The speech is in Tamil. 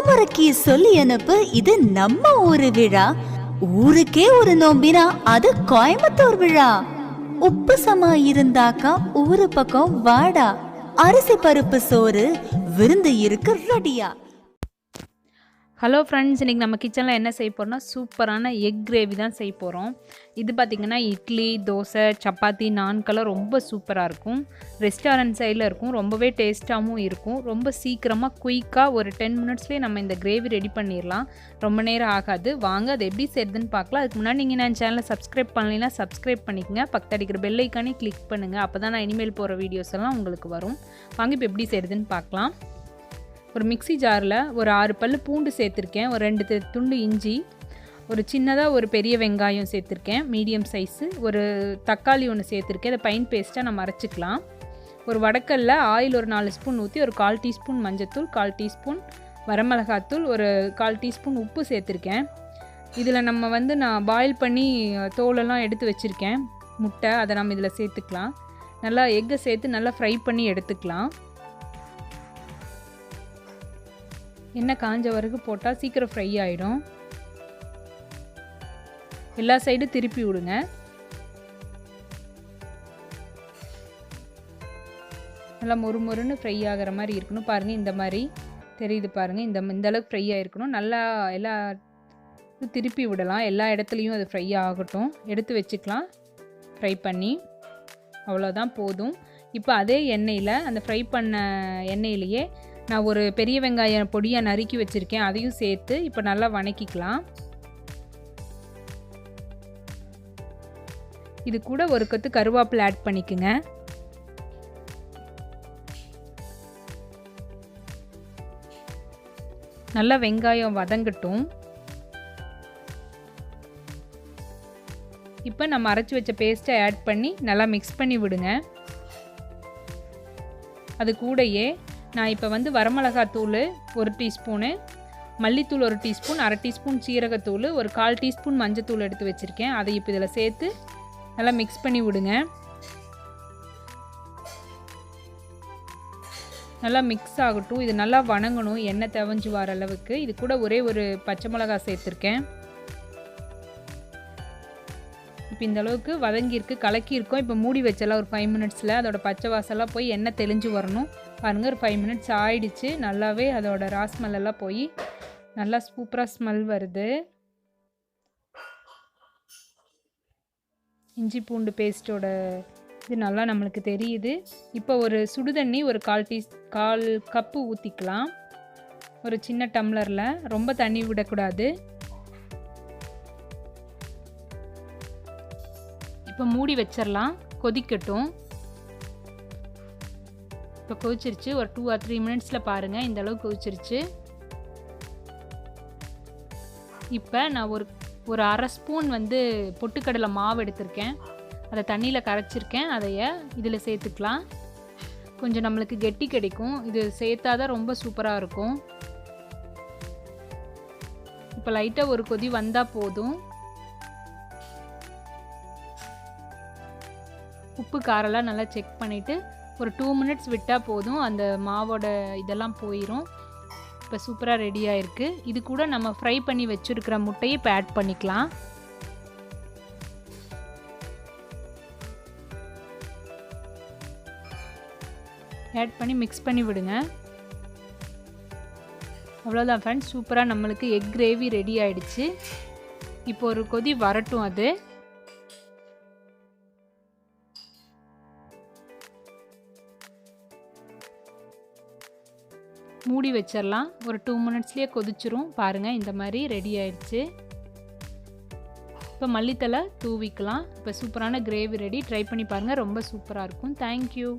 முறைக்கு சொல்லி அனுப்பு, இது நம்ம ஊரு விழா. ஊருக்கே ஒரு நோம்பினா அது கோயம்புத்தூர் விழா. உப்பு சமா இருந்தாக்கா ஊரு பக்கம் வாடா. அரிசி பருப்பு சோறு விருந்து இருக்கு ரெடியா. ஹலோ ஃப்ரெண்ட்ஸ், இன்றைக்கி நம்ம கிச்சனில் என்ன செய்ய போகிறோம்னா சூப்பரான எக் கிரேவி தான் செய்ய போகிறோம். இது பார்த்திங்கன்னா இட்லி, தோசை, சப்பாத்தி, நான்கெல்லாம் ரொம்ப சூப்பராக இருக்கும். ரெஸ்டாரண்ட் சைடில் இருக்கும், ரொம்பவே டேஸ்ட்டாகவும் இருக்கும். ரொம்ப சீக்கிரமாக குயிக்காக ஒரு 10 மினிட்ஸ்லேயே நம்ம இந்த கிரேவி ரெடி பண்ணிடலாம். ரொம்ப நேரம் ஆகாது. வாங்க அது எப்படி செய்யுதுன்னு பார்க்கலாம். அதுக்கு முன்னாடி நீங்கள் நான் சேனலை சப்ஸ்கிரைப் பண்ணலைன்னா சப்ஸ்கிரைப் பண்ணிக்கோங்க. பக்கத்து அடிக்கிற பெல் ஐக்கானே கிளிக் பண்ணுங்கள். அப்போ தான் நான் இனிமேல் போகிற வீடியோஸ் எல்லாம் உங்களுக்கு வரும். வாங்க இப்போ எப்படி செய்யுதுன்னு பார்க்கலாம். ஒரு மிக்ஸி ஜாரில் ஒரு 6 பல் பூண்டு சேர்த்துருக்கேன், ஒரு 2 துண்டு இஞ்சி, ஒரு சின்னதாக ஒரு பெரிய வெங்காயம் சேர்த்துருக்கேன் மீடியம் சைஸு, ஒரு தக்காளி ஒன்று சேர்த்துருக்கேன். அதை பைன் பேஸ்ட்டாக நம்ம அரைச்சிக்கலாம். ஒரு வடக்கல்ல ஆயில் ஒரு 4 ஸ்பூன் ஊற்றி ஒரு 1/4 டீஸ்பூன் மஞ்சத்தூள், 1/4 டீஸ்பூன் வரமிளகாத்தூள், ஒரு 1/4 டீஸ்பூன் உப்பு சேர்த்துருக்கேன். இதில் நம்ம நான் பாயில் பண்ணி தோலெல்லாம் எடுத்து வச்சுருக்கேன் முட்டை, அதை நம்ம இதில் சேர்த்துக்கலாம். நல்லா எக்கை சேர்த்து நல்லா ஃப்ரை பண்ணி எடுத்துக்கலாம். எண்ணெய் காஞ்ச வரைக்கும் போட்டால் சீக்கிரம் ஃப்ரை ஆகிடும். எல்லா சைடும் திருப்பி விடுங்க. நல்லா மொறுமொறுன்னு ஃப்ரை ஆகிற மாதிரி இருக்கணும். பாருங்கள், இந்த மாதிரி தெரியுது பாருங்கள். இந்த அளவுக்கு ஃப்ரை ஆகிருக்கணும். நல்லா எல்லா திருப்பி விடலாம். எல்லா இடத்துலையும் அது ஃப்ரை ஆகட்டும். எடுத்து வச்சுக்கலாம் ஃப்ரை பண்ணி. அவ்வளோதான், போதும். இப்போ அதே எண்ணெயில், அந்த ஃப்ரை பண்ண எண்ணெயிலேயே நான் ஒரு பெரிய வெங்காயம் பொடியாக நறுக்கி வச்சுருக்கேன், அதையும் சேர்த்து இப்போ நல்லா வணக்கிக்கலாம். இது கூட ஒரு கொத்து கருவேப்பிலை ஆட் பண்ணிக்கோங்க. நல்லா வெங்காயம் வதங்கட்டும். இப்போ நம்ம அரைச்சி வச்ச பேஸ்ட்டை ஆட் பண்ணி நல்லா மிக்ஸ் பண்ணி விடுங்க. அது கூடயே நான் இப்போ வரமிளகாத்தூள் 1 டீஸ்பூனு, மல்லித்தூள் 1 டீஸ்பூன், 1/2 டீஸ்பூன் சீரகத்தூள், ஒரு 1/4 டீஸ்பூன் மஞ்சத்தூள் எடுத்து வச்சுருக்கேன். அதை இப்போ இதில் சேர்த்து நல்லா மிக்ஸ் பண்ணி விடுங்க. நல்லா மிக்ஸ் ஆகட்டும். இது நல்லா வணங்கணும், எண்ணெய் தவஞ்சு வர அளவுக்கு. இது கூட ஒரே ஒரு பச்சை மிளகா சேர்த்துருக்கேன். இப்போ இந்த அளவுக்கு வதங்கியிருக்கு, கலக்கியிருக்கோம். இப்போ மூடி வச்சலாம் ஒரு 5 மினிட்ஸில். அதோட பச்சை வாசலாம் போய் எண்ணெய் தெளிஞ்சு வரணும். பாருங்கள், ஒரு 5 மினிட்ஸ் ஆயிடுச்சு. நல்லாவே அதோட ராஸ்மெல்லாம் போய் நல்லா சூப்பராக ஸ்மெல் வருது. இஞ்சி பூண்டு பேஸ்ட்டோட இது நல்லா நம்மளுக்கு தெரியுது. இப்போ ஒரு சுடுதண்ணி ஒரு 1/4 கப்பு ஊற்றிக்கலாம். ஒரு சின்ன டம்ளரில். ரொம்ப தண்ணி விடக்கூடாது. இப்போ மூடி வச்சிடலாம், கொதிக்கட்டும். இப்போ கொதிச்சிருச்சு. ஒரு 2 or 3 மினிட்ஸில் பாருங்கள், இந்த அளவுக்கு கொதிச்சிருச்சு. இப்போ நான் ஒரு 1/2 ஸ்பூன் பொட்டுக்கடலை மாவு எடுத்திருக்கேன். அதை தண்ணியில் கரைச்சிருக்கேன். அதைய இதில் சேர்த்துக்கலாம். கொஞ்சம் நம்மளுக்கு கெட்டி கிடைக்கும். இது சேர்த்தா தான் ரொம்ப சூப்பராக இருக்கும். இப்போ லைட்டாக ஒரு கொதி வந்தால் போதும். உப்பு காரெல்லாம் நல்லா செக் பண்ணிவிட்டு ஒரு 2 மினிட்ஸ் விட்டால் போதும். அந்த மாவோட இதெல்லாம் போயிடும். இப்போ சூப்பராக ரெடியாக இருக்குது. இது கூட நம்ம ஃப்ரை பண்ணி வச்சுருக்கிற முட்டையை இப்போ ஆட் பண்ணிக்கலாம். ஆட் பண்ணி மிக்ஸ் பண்ணி விடுங்க. அவ்வளோதான் ஃப்ரெண்ட்ஸ், சூப்பராக நம்மளுக்கு எக் கிரேவி ரெடி ஆகிடுச்சு. இப்போ ஒரு கொதி வரட்டும். அது மூடி வச்சிடலாம். ஒரு 2 மினிட்ஸ்லேயே கொதிச்சிரும். பாருங்கள், இந்த மாதிரி ரெடி ஆயிடுச்சு. இப்போ மல்லித்தலை தூவிக்கலாம். இப்போ சூப்பரான கிரேவி ரெடி. ட்ரை பண்ணி பாருங்கள், ரொம்ப சூப்பராக இருக்கும். தேங்க்யூ.